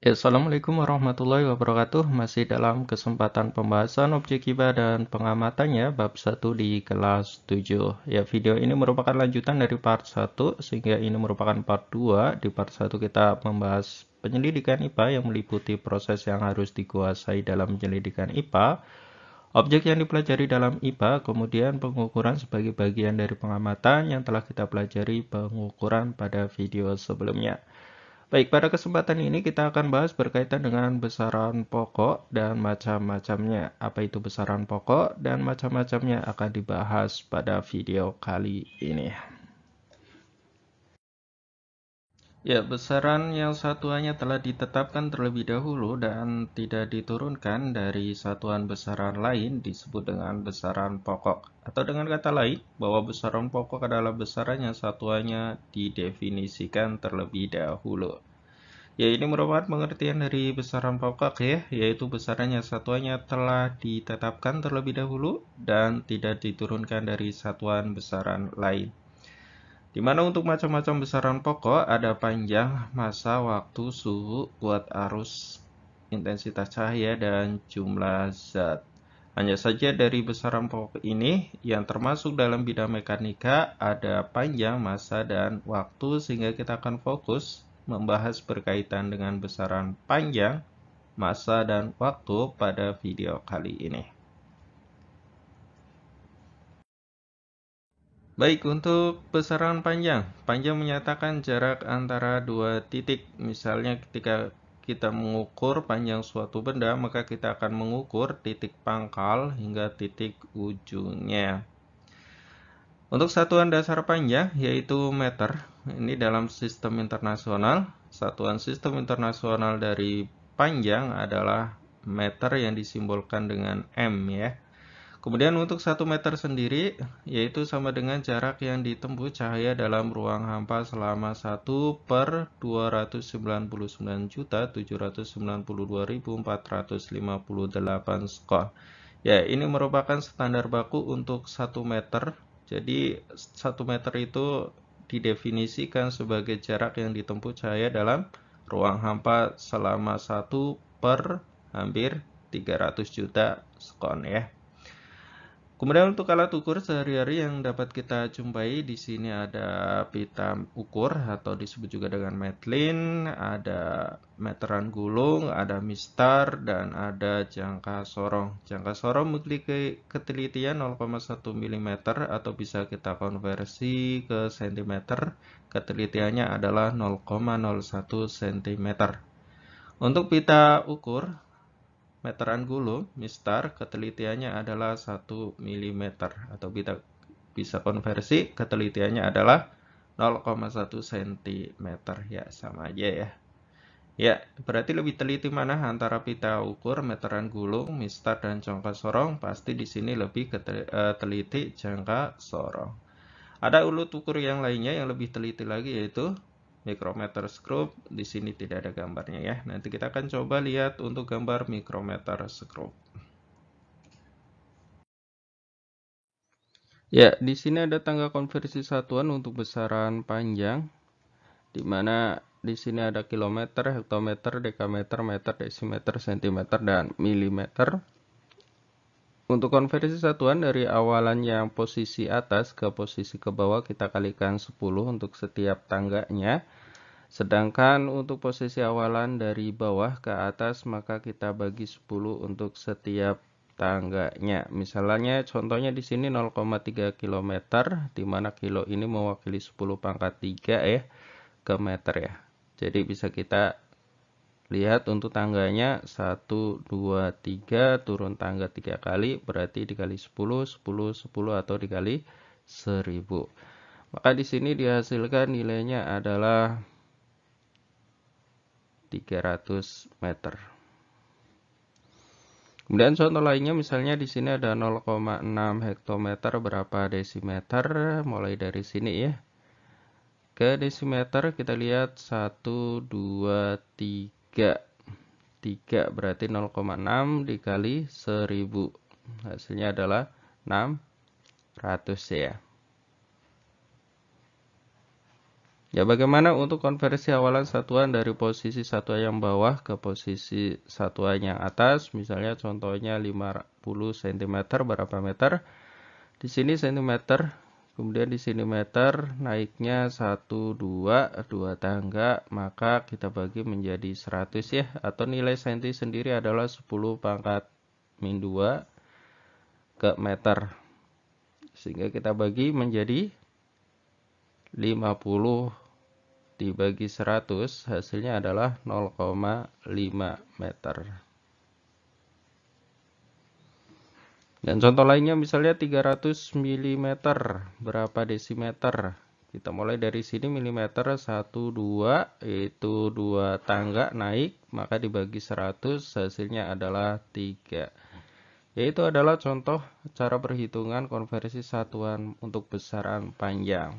Ya, Assalamualaikum warahmatullahi wabarakatuh. Masih dalam kesempatan pembahasan objek IPA dan pengamatannya bab 1 di kelas 7. Ya, video ini merupakan lanjutan dari part 1 sehingga ini merupakan part 2. Di part 1 kita membahas penyelidikan IPA yang meliputi proses yang harus dikuasai dalam penyelidikan IPA, objek yang dipelajari dalam IPA, kemudian pengukuran sebagai bagian dari pengamatan yang telah kita pelajari pengukuran pada video sebelumnya. Baik, pada kesempatan ini kita akan bahas berkaitan dengan besaran pokok dan macam-macamnya. Apa itu besaran pokok dan macam-macamnya akan dibahas pada video kali ini. Ya, besaran yang satuannya telah ditetapkan terlebih dahulu dan tidak diturunkan dari satuan besaran lain disebut dengan besaran pokok. Atau dengan kata lain, bahwa besaran pokok adalah besaran yang satuannya didefinisikan terlebih dahulu. Ya, ini merupakan pengertian dari besaran pokok ya, yaitu besarannya satuannya telah ditetapkan terlebih dahulu dan tidak diturunkan dari satuan besaran lain. Di mana untuk macam-macam besaran pokok ada panjang, masa, waktu, suhu, kuat arus, intensitas cahaya, dan jumlah zat. Hanya saja dari besaran pokok ini yang termasuk dalam bidang mekanika ada panjang, masa, dan waktu, sehingga kita akan fokus membahas berkaitan dengan besaran panjang, masa, dan waktu pada video kali ini. Baik, untuk besaran panjang. Panjang menyatakan jarak antara dua titik. Misalnya ketika kita mengukur panjang suatu benda, maka kita akan mengukur titik pangkal hingga titik ujungnya. Untuk satuan dasar panjang, yaitu meter. Ini dalam sistem internasional. Satuan sistem internasional dari panjang adalah meter yang disimbolkan dengan M ya. Kemudian untuk 1 meter sendiri, yaitu sama dengan jarak yang ditempuh cahaya dalam ruang hampa selama 1/299.792.458 skor. Ya, ini merupakan standar baku untuk 1 meter. Jadi 1 meter itu didefinisikan sebagai jarak yang ditempuh cahaya dalam ruang hampa selama 1/hampir 300 juta skon ya. Kemudian untuk alat ukur sehari-hari yang dapat kita jumpai di sini ada pita ukur atau disebut juga dengan metlin, ada meteran gulung, ada mistar, dan ada jangka sorong. Jangka sorong memiliki ketelitian 0,1 mm atau bisa kita konversi ke cm. Ketelitiannya adalah 0,01 cm. Untuk pita ukur meteran gulung, mistar, ketelitiannya adalah 1 mm atau bisa konversi, ketelitiannya adalah 0,1 cm. Ya, sama aja ya. Ya, berarti lebih teliti mana antara pita ukur, meteran gulung, mistar, dan jangka sorong? Pasti di sini lebih teliti jangka sorong. Ada ulut ukur yang lainnya yang lebih teliti lagi yaitu mikrometer skrup. Di sini tidak ada gambarnya ya. Nanti kita akan coba lihat untuk gambar mikrometer skrup. Ya, di sini ada tangga konversi satuan untuk besaran panjang, di mana di sini ada kilometer, hektometer, dekameter, meter, desimeter, sentimeter, dan milimeter. Untuk konversi satuan dari awalan yang posisi atas ke posisi ke bawah kita kalikan 10 untuk setiap tangganya. Sedangkan untuk posisi awalan dari bawah ke atas maka kita bagi 10 untuk setiap tangganya. Misalnya contohnya di sini 0,3 km, di mana kilo ini mewakili 10 pangkat 3 ya ke meter ya. Jadi bisa kita lihat untuk tangganya 1, 2, 3, turun tangga 3 kali, berarti dikali 10, 10, 10 atau dikali 1000. Maka di sini dihasilkan nilainya adalah 300 meter. Kemudian contoh lainnya misalnya di sini ada 0,6 hektometer berapa desimeter, mulai dari sini ya. Ke desimeter kita lihat 1, 2, 3. 3 berarti 0,6 dikali 1000. Hasilnya adalah 600 ya. Ya, bagaimana untuk konversi awalan satuan dari posisi satuan yang bawah ke posisi satuan yang atas? Misalnya contohnya 50 cm berapa meter? Di sini cm, kemudian di sini meter, naiknya 1, 2 tangga, maka kita bagi menjadi 100 ya, atau nilai senti sendiri adalah 10 pangkat min 2 ke meter. Sehingga kita bagi menjadi 50 dibagi 100, hasilnya adalah 0,5 meter. Dan contoh lainnya misalnya 300 mm, berapa desimeter? Kita mulai dari sini milimeter 1, 2, yaitu 2 tangga naik, maka dibagi 100, hasilnya adalah 3. Yaitu adalah contoh cara perhitungan konversi satuan untuk besaran panjang.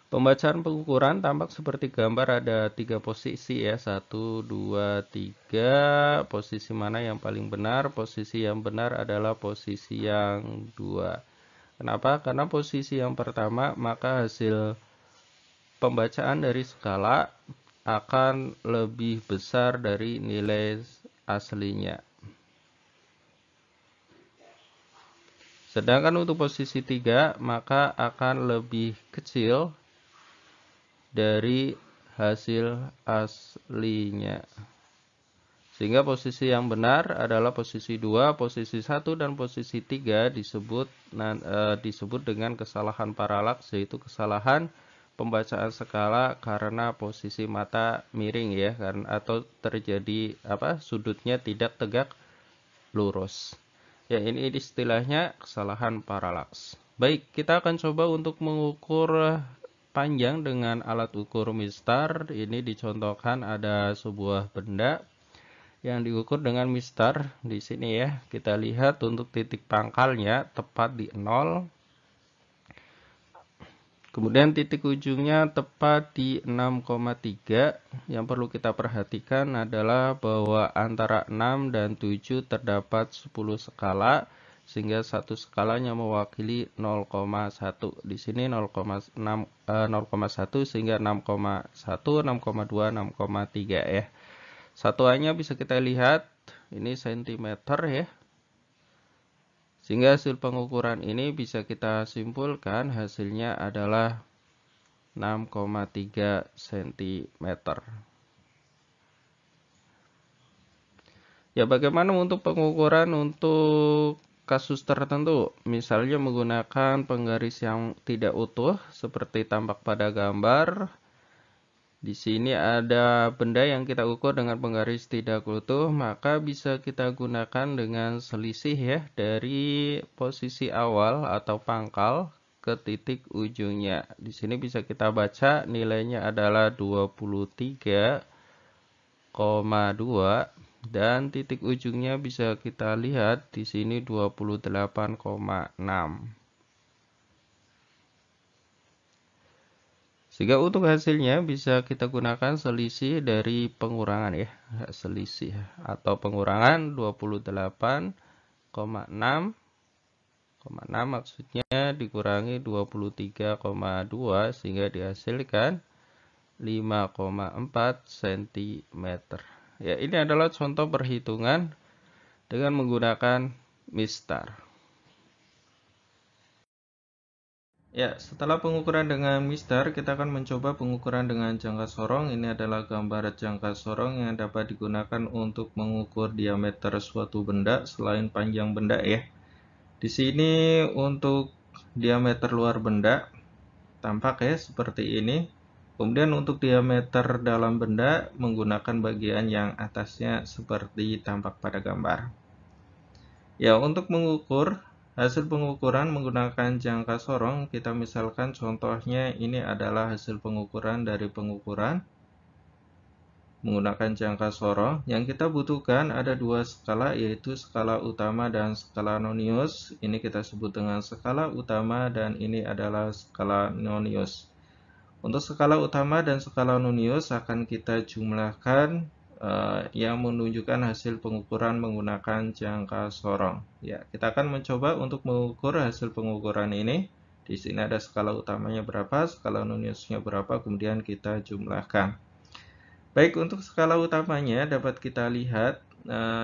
Pembacaan pengukuran tampak seperti gambar, ada 3 posisi ya, 1, 2, 3. Posisi mana yang paling benar? Posisi yang benar adalah posisi yang 2. Kenapa? Karena posisi yang pertama, maka hasil pembacaan dari skala akan lebih besar dari nilai aslinya. Sedangkan untuk posisi 3, maka akan lebih kecil dari hasil aslinya. Sehingga posisi yang benar adalah posisi 2, posisi 1 dan posisi 3 disebut dengan kesalahan paralaks, yaitu kesalahan pembacaan skala karena posisi mata miring ya, atau terjadi sudutnya tidak tegak lurus. Ya, ini istilahnya kesalahan paralaks. Baik, kita akan coba untuk mengukur panjang dengan alat ukur mistar. Ini dicontohkan ada sebuah benda yang diukur dengan mistar di sini ya. Kita lihat untuk titik pangkalnya tepat di 0. Kemudian titik ujungnya tepat di 6,3. Yang perlu kita perhatikan adalah bahwa antara 6 dan 7 terdapat 10 skala, sehingga satu skalanya mewakili 0,1. Di sini 0,1 sehingga 6,1, 6,2, 6,3 ya. Satuannya bisa kita lihat ini cm ya. Sehingga hasil pengukuran ini bisa kita simpulkan hasilnya adalah 6,3 cm. Ya, bagaimana untuk pengukuran untuk kasus tertentu, misalnya menggunakan penggaris yang tidak utuh seperti tampak pada gambar. Di sini ada benda yang kita ukur dengan penggaris tidak utuh, maka bisa kita gunakan dengan selisih ya dari posisi awal atau pangkal ke titik ujungnya. Di sini bisa kita baca nilainya adalah 23,2. Dan titik ujungnya bisa kita lihat di sini 28,6. Sehingga untuk hasilnya bisa kita gunakan selisih dari pengurangan ya, selisih atau pengurangan 28,6 maksudnya dikurangi 23,2 sehingga dihasilkan 5,4 cm. Ya, ini adalah contoh perhitungan dengan menggunakan mistar. Ya, setelah pengukuran dengan mistar, kita akan mencoba pengukuran dengan jangka sorong. Ini adalah gambar jangka sorong yang dapat digunakan untuk mengukur diameter suatu benda selain panjang benda ya. Di sini untuk diameter luar benda tampak ya seperti ini. Kemudian untuk diameter dalam benda menggunakan bagian yang atasnya seperti tampak pada gambar. Ya, untuk mengukur hasil pengukuran menggunakan jangka sorong, kita misalkan contohnya ini adalah hasil pengukuran dari pengukuran menggunakan jangka sorong. Yang kita butuhkan ada dua skala, yaitu skala utama dan skala nonius. Ini kita sebut dengan skala utama dan ini adalah skala nonius. Untuk skala utama dan skala nonius akan kita jumlahkan yang menunjukkan hasil pengukuran menggunakan jangka sorong. Ya, kita akan mencoba untuk mengukur hasil pengukuran ini Di sini ada skala utamanya berapa, skala noniusnya berapa, kemudian kita jumlahkan. Baik, untuk skala utamanya dapat kita lihat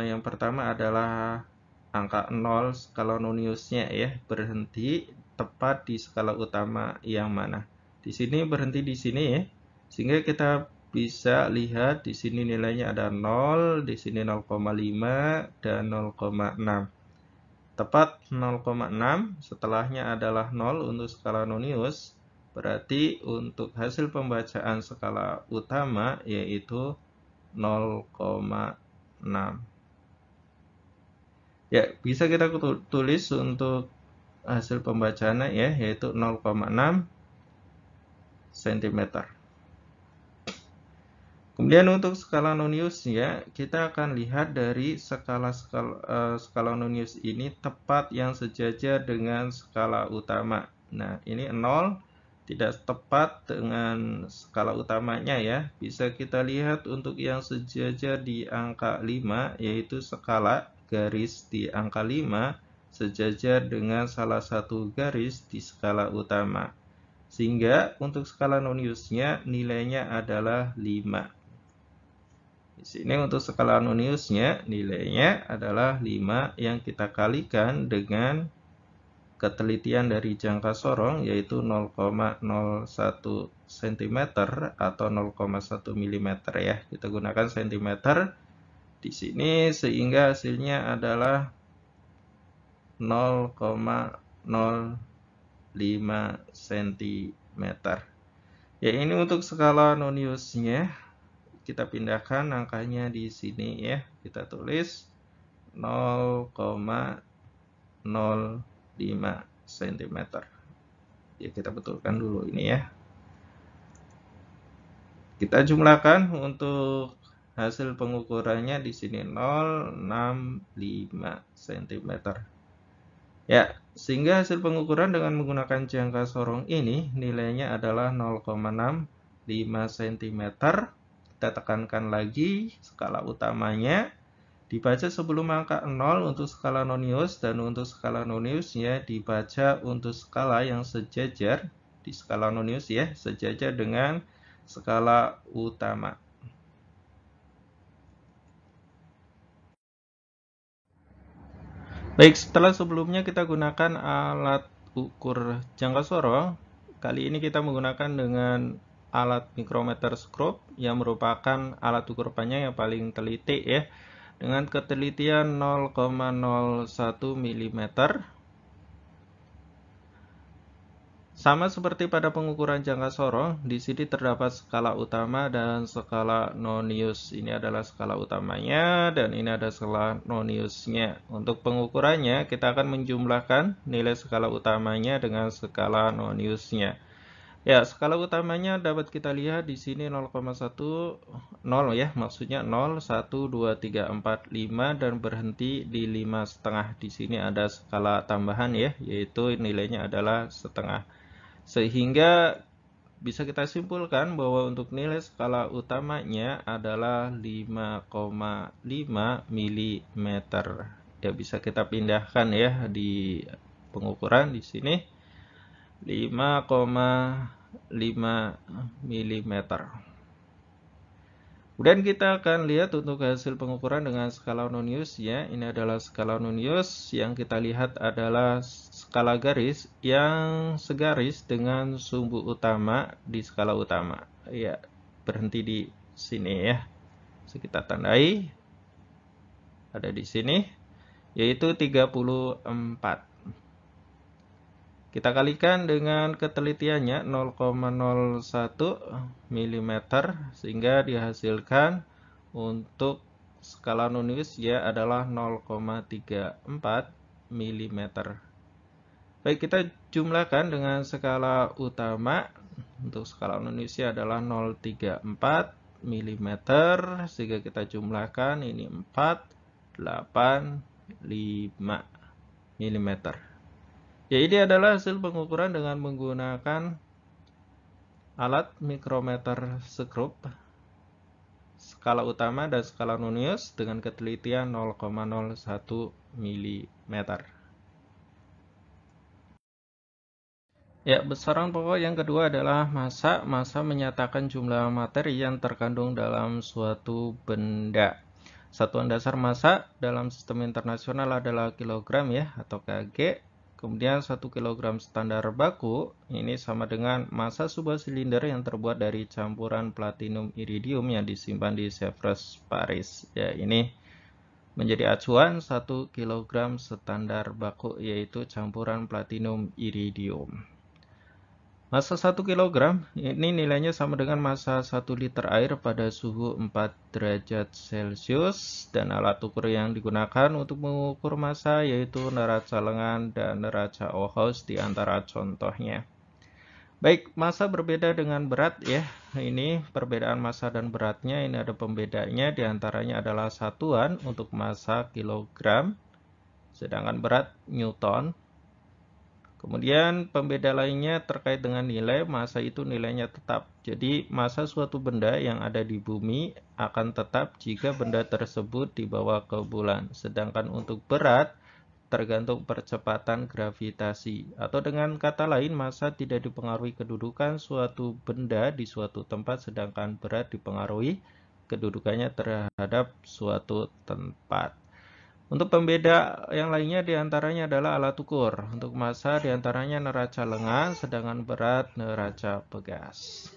yang pertama adalah angka 0, skala noniusnya ya, berhenti tepat di skala utama yang mana. Di sini berhenti di sini ya, sehingga kita bisa lihat di sini nilainya ada 0, di sini 0,5 dan 0,6. Tepat 0,6, setelahnya adalah 0 untuk skala nonius. Berarti untuk hasil pembacaan skala utama yaitu 0,6. Ya, bisa kita tulis untuk hasil pembacaannya ya, yaitu 0,6 cm. Kemudian untuk skala nonius ya, kita akan lihat dari skala nonius ini tepat yang sejajar dengan skala utama. Nah, ini 0 tidak tepat dengan skala utamanya ya. Bisa kita lihat untuk yang sejajar di angka 5, yaitu skala garis di angka 5 sejajar dengan salah satu garis di skala utama. Sehingga untuk skala noniusnya nilainya adalah 5. Di sini untuk skala noniusnya nilainya adalah 5 yang kita kalikan dengan ketelitian dari jangka sorong yaitu 0,01 cm atau 0,1 mm ya. Kita gunakan cm di sini sehingga hasilnya adalah 0,05 cm. Ya, ini untuk skala noniusnya. Kita pindahkan angkanya di sini ya. Kita tulis 0,05 cm. Ya, kita betulkan dulu ini ya. Kita jumlahkan untuk hasil pengukurannya di sini 0,65 cm. Ya, sehingga hasil pengukuran dengan menggunakan jangka sorong ini nilainya adalah 0,65 cm. Kita tekankan lagi skala utamanya. Dibaca sebelum angka 0 untuk skala nonius dan untuk skala noniusnya dibaca untuk skala yang sejajar di skala nonius ya, sejajar dengan skala utama. Baik, setelah sebelumnya kita gunakan alat ukur jangka sorong, kali ini kita menggunakan dengan alat micrometer scope yang merupakan alat ukur panjang yang paling teliti ya, dengan ketelitian 0,01 mm. Sama seperti pada pengukuran jangka sorong, di sini terdapat skala utama dan skala nonius. Ini adalah skala utamanya dan ini ada skala noniusnya. Untuk pengukurannya, kita akan menjumlahkan nilai skala utamanya dengan skala noniusnya. Ya, skala utamanya dapat kita lihat di sini 0,1 0 ya, maksudnya 0 1 2 3 4 5 dan berhenti di 5,5. Di sini ada skala tambahan ya, yaitu nilainya adalah setengah. Sehingga bisa kita simpulkan bahwa untuk nilai skala utamanya adalah 5,5 mm. Ya, bisa kita pindahkan ya di pengukuran di sini. 5,5 mm. Kemudian kita akan lihat untuk hasil pengukuran dengan skala nonius ya. Ini adalah skala nonius yang kita lihat adalah skala garis yang segaris dengan sumbu utama di skala utama. Ya, berhenti di sini ya. Kita tandai ada di sini yaitu 34. Kita kalikan dengan ketelitiannya 0,01 mm sehingga dihasilkan untuk skala nonius ya adalah 0,34 mm. Baik, kita jumlahkan dengan skala utama. Untuk skala noniusnya adalah 0,34 mm sehingga kita jumlahkan ini 485 mm. Ya, ini adalah hasil pengukuran dengan menggunakan alat micrometer scope, skala utama dan skala nonius dengan ketelitian 0,01 mm. Ya, besaran pokok yang kedua adalah massa. Massa menyatakan jumlah materi yang terkandung dalam suatu benda. Satuan dasar massa dalam sistem internasional adalah kilogram ya, atau kg. Kemudian 1 kilogram standar baku ini sama dengan massa sebuah silinder yang terbuat dari campuran platinum iridium yang disimpan di Sèvres, Paris. Ya, ini menjadi acuan 1 kilogram standar baku yaitu campuran platinum iridium. Massa 1 kilogram ini nilainya sama dengan massa 1 liter air pada suhu 4 derajat Celcius dan alat ukur yang digunakan untuk mengukur massa yaitu neraca lengan dan neraca Ohlson di antara contohnya. Baik, massa berbeda dengan berat ya. Ini perbedaan massa dan beratnya ini ada pembedanya di antaranya adalah satuan untuk massa kilogram sedangkan berat newton. Kemudian pembeda lainnya terkait dengan nilai, massa itu nilainya tetap. Jadi massa suatu benda yang ada di bumi akan tetap jika benda tersebut dibawa ke bulan. Sedangkan untuk berat tergantung percepatan gravitasi. Atau dengan kata lain, massa tidak dipengaruhi kedudukan suatu benda di suatu tempat, sedangkan berat dipengaruhi kedudukannya terhadap suatu tempat. Untuk pembeda yang lainnya diantaranya adalah alat ukur. Untuk massa diantaranya neraca lengan, sedangkan berat neraca pegas.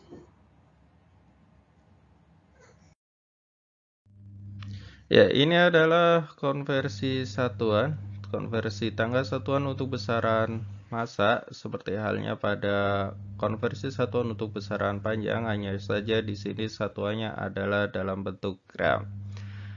Ya, ini adalah konversi satuan, konversi tangga satuan untuk besaran massa, seperti halnya pada konversi satuan untuk besaran panjang, hanya saja di sini satuannya adalah dalam bentuk gram.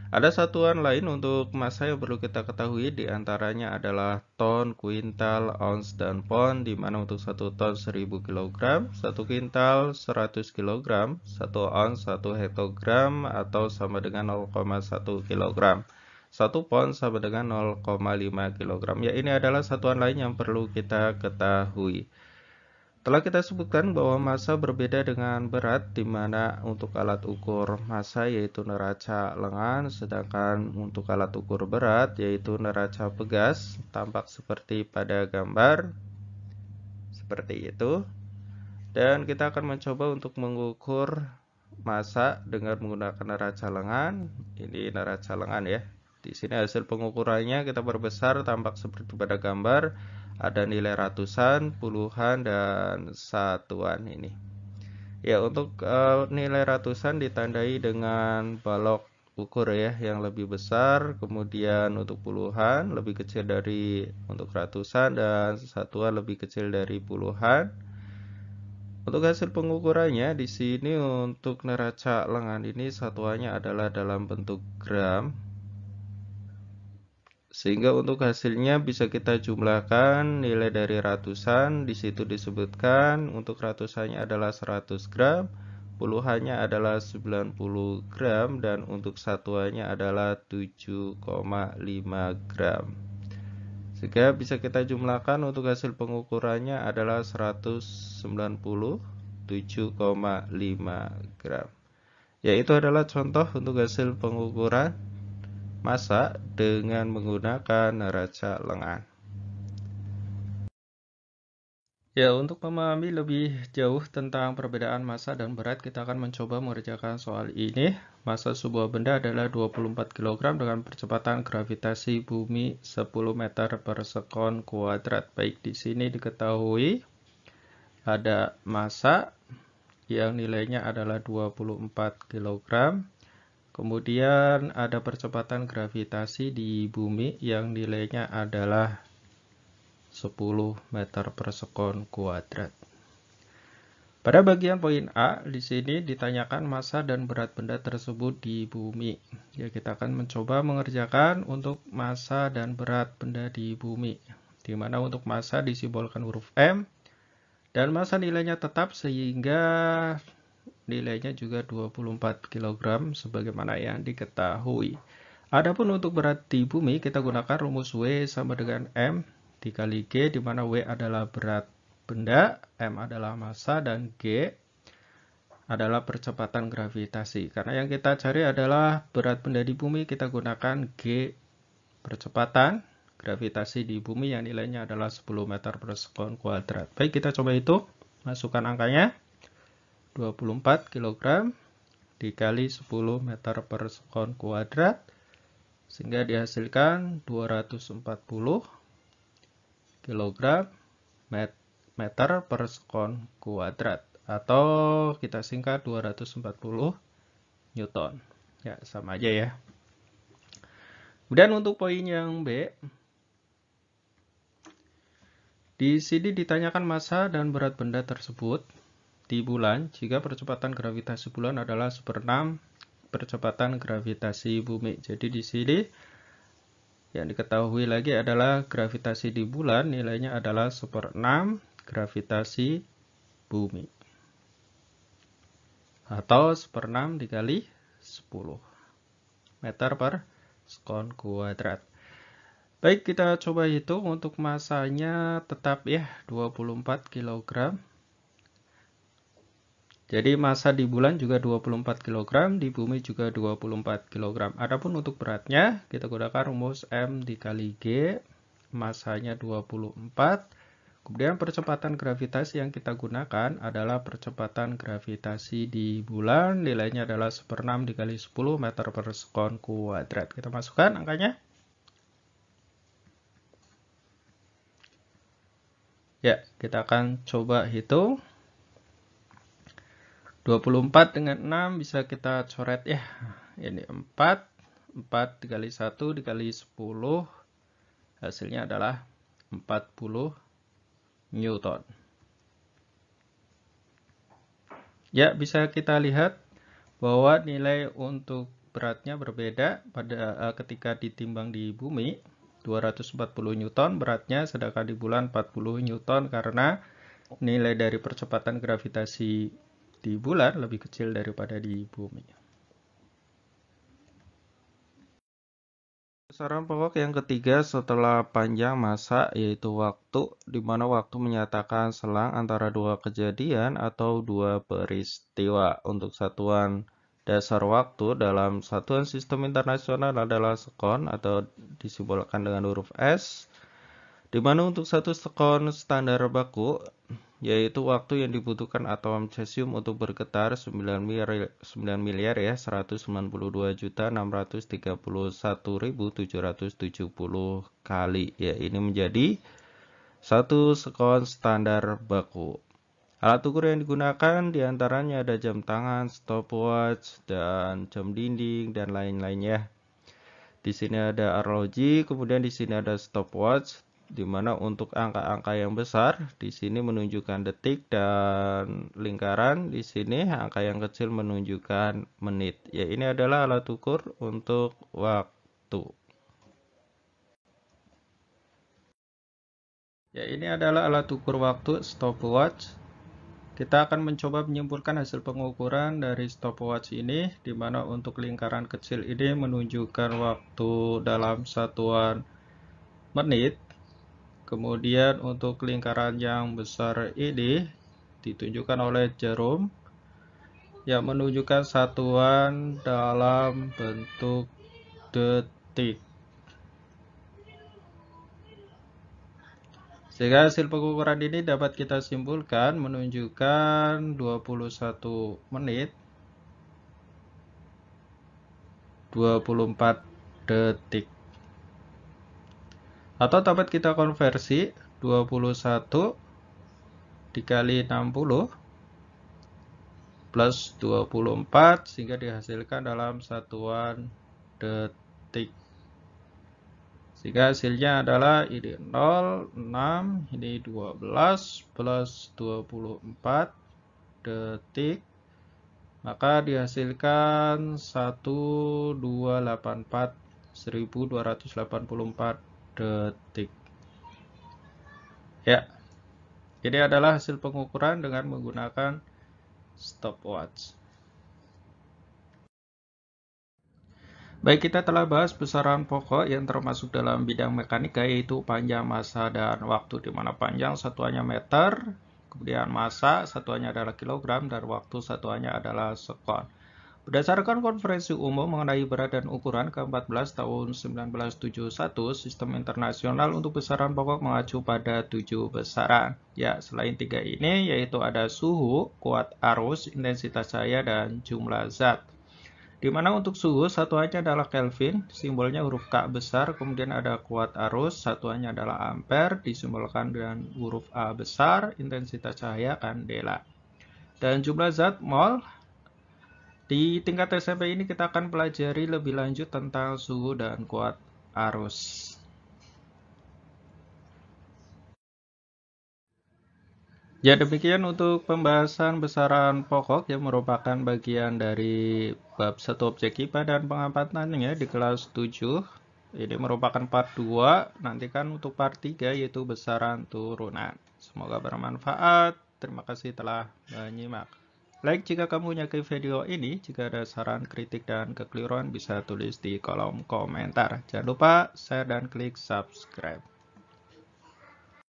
Ada satuan lain untuk massa yang perlu kita ketahui, diantaranya adalah ton, kuintal, ounce, dan pound, di mana untuk 1 ton 1000 kg, 1 kuintal 100 kg, 1 ounce 1 hektogram atau sama dengan 0,1 kg. 1 pound sama dengan 0,5 kg. Ya, ini adalah satuan lain yang perlu kita ketahui. Telah kita sebutkan bahwa massa berbeda dengan berat, di mana untuk alat ukur massa yaitu neraca lengan, sedangkan untuk alat ukur berat yaitu neraca pegas, tampak seperti pada gambar, seperti itu. Dan kita akan mencoba untuk mengukur massa dengan menggunakan neraca lengan. Ini neraca lengan ya. Di sini hasil pengukurannya kita perbesar, tampak seperti pada gambar. Ada nilai ratusan, puluhan, dan satuan ini. Ya, untuk nilai ratusan ditandai dengan balok ukur ya yang lebih besar, kemudian untuk puluhan lebih kecil dari untuk ratusan, dan satuan lebih kecil dari puluhan. Untuk hasil pengukurannya di sini untuk neraca lengan ini satuannya adalah dalam bentuk gram. Sehingga untuk hasilnya bisa kita jumlahkan nilai dari ratusan, di situ disebutkan untuk ratusannya adalah 100 gram, puluhannya adalah 90 gram, dan untuk satuannya adalah 7,5 gram. Sehingga bisa kita jumlahkan untuk hasil pengukurannya adalah 197,5 gram. Ya, itu adalah contoh untuk hasil pengukuran massa dengan menggunakan neraca lengan. Ya, untuk memahami lebih jauh tentang perbedaan massa dan berat, kita akan mencoba mengerjakan soal ini. Massa sebuah benda adalah 24 kg dengan percepatan gravitasi bumi 10 meter per sekon kuadrat. Baik, di sini diketahui ada massa yang nilainya adalah 24 kg. Kemudian ada percepatan gravitasi di bumi yang nilainya adalah 10 meter per sekon kuadrat. Pada bagian poin A, di sini ditanyakan massa dan berat benda tersebut di bumi. Ya, kita akan mencoba mengerjakan untuk massa dan berat benda di bumi. Di mana untuk massa disimbolkan huruf M, dan massa nilainya tetap sehingga nilainya juga 24 kg sebagaimana yang diketahui. Adapun untuk berat di bumi, kita gunakan rumus W sama dengan M dikali G, di mana W adalah berat benda, M adalah massa, dan G adalah percepatan gravitasi. Karena yang kita cari adalah berat benda di bumi, kita gunakan G percepatan, gravitasi di bumi yang nilainya adalah 10 meter per sekon kuadrat. Baik, kita coba hitung. Masukkan angkanya. 24 kg dikali 10 meter per sekon kuadrat. Sehingga dihasilkan 240 kg meter per sekon kuadrat. Atau kita singkat 240 Newton. Ya, sama aja ya. Kemudian untuk poin yang B, di sini ditanyakan massa dan berat benda tersebut di bulan jika percepatan gravitasi bulan adalah 1/6 percepatan gravitasi bumi. Jadi di sini yang diketahui lagi adalah gravitasi di bulan nilainya adalah 1/6 gravitasi bumi. Atau 1/6 dikali 10 meter per sekon kuadrat. Baik, kita coba hitung untuk massanya tetap ya 24 kg. Jadi massa di bulan juga 24 kg, di bumi juga 24 kg. Adapun untuk beratnya, kita gunakan rumus M dikali G, massanya 24. Kemudian percepatan gravitasi yang kita gunakan adalah percepatan gravitasi di bulan, nilainya adalah 1/6 dikali 10 meter per sekon kuadrat. Kita masukkan angkanya. Ya, kita akan coba hitung. 24 dengan 6 bisa kita coret ya. Ini 4 dikali 1 dikali 10. Hasilnya adalah 40 Newton. Ya, bisa kita lihat bahwa nilai untuk beratnya berbeda pada ketika ditimbang di bumi. 240 Newton beratnya, sedangkan di bulan 40 Newton karena nilai dari percepatan gravitasi di bulan lebih kecil daripada di bumi. Saran pokok yang ketiga setelah panjang masa yaitu waktu, di mana waktu menyatakan selang antara dua kejadian atau dua peristiwa. Untuk satuan dasar waktu dalam satuan sistem internasional adalah sekon atau disimbolkan dengan huruf S, di mana untuk satu sekon standar baku yaitu waktu yang dibutuhkan atom cesium untuk bergetar 9 miliar ya 192.631.770 kali. Ya, ini menjadi satu sekon standar baku. Alat ukur yang digunakan diantaranya ada jam tangan, stopwatch, dan jam dinding dan lain-lainnya. Di sini ada arloji, kemudian di sini ada stopwatch, di mana untuk angka-angka yang besar di sini menunjukkan detik dan lingkaran, di sini angka yang kecil menunjukkan menit. Ya, ini adalah alat ukur untuk waktu. Ya, ini adalah alat ukur waktu stopwatch. Kita akan mencoba menyimpulkan hasil pengukuran dari stopwatch ini, di mana untuk lingkaran kecil ini menunjukkan waktu dalam satuan menit. Kemudian untuk lingkaran yang besar ini ditunjukkan oleh jarum yang menunjukkan satuan dalam bentuk detik. Sehingga hasil pengukuran ini dapat kita simpulkan menunjukkan 21 menit 24 detik. Atau dapat kita konversi 21 dikali 60 plus 24 sehingga dihasilkan dalam satuan detik. Sehingga hasilnya adalah ini 0, 6, ini 12 plus 24 detik. Maka dihasilkan 1284 detik. Ya, ini adalah hasil pengukuran dengan menggunakan stopwatch. Baik, kita telah bahas besaran pokok yang termasuk dalam bidang mekanika, yaitu panjang, massa, dan waktu, di mana panjang satuannya meter, kemudian massa satuannya adalah kilogram, dan waktu satuannya adalah sekon. Berdasarkan Konferensi Umum mengenai Berat dan Ukuran ke-14 tahun 1971, Sistem Internasional untuk Besaran Pokok mengacu pada 7 besaran. Ya, selain 3 ini, yaitu ada suhu, kuat arus, intensitas cahaya, dan jumlah zat. Di mana untuk suhu, satuannya adalah Kelvin, simbolnya huruf K besar, kemudian ada kuat arus, satuannya adalah ampere, disimbolkan dengan huruf A besar, intensitas cahaya kandela. Dan jumlah zat mol. Di tingkat SMP ini kita akan pelajari lebih lanjut tentang suhu dan kuat arus. Ya, demikian untuk pembahasan besaran pokok yang merupakan bagian dari bab 1 objek IPA dan pengampatannya di kelas 7. Ini merupakan part 2, nantikan untuk part 3 yaitu besaran turunan. Semoga bermanfaat. Terima kasih telah menyimak. Like jika kamu menyukai video ini. Jika ada saran, kritik, dan kekeliruan bisa tulis di kolom komentar. Jangan lupa share dan klik subscribe.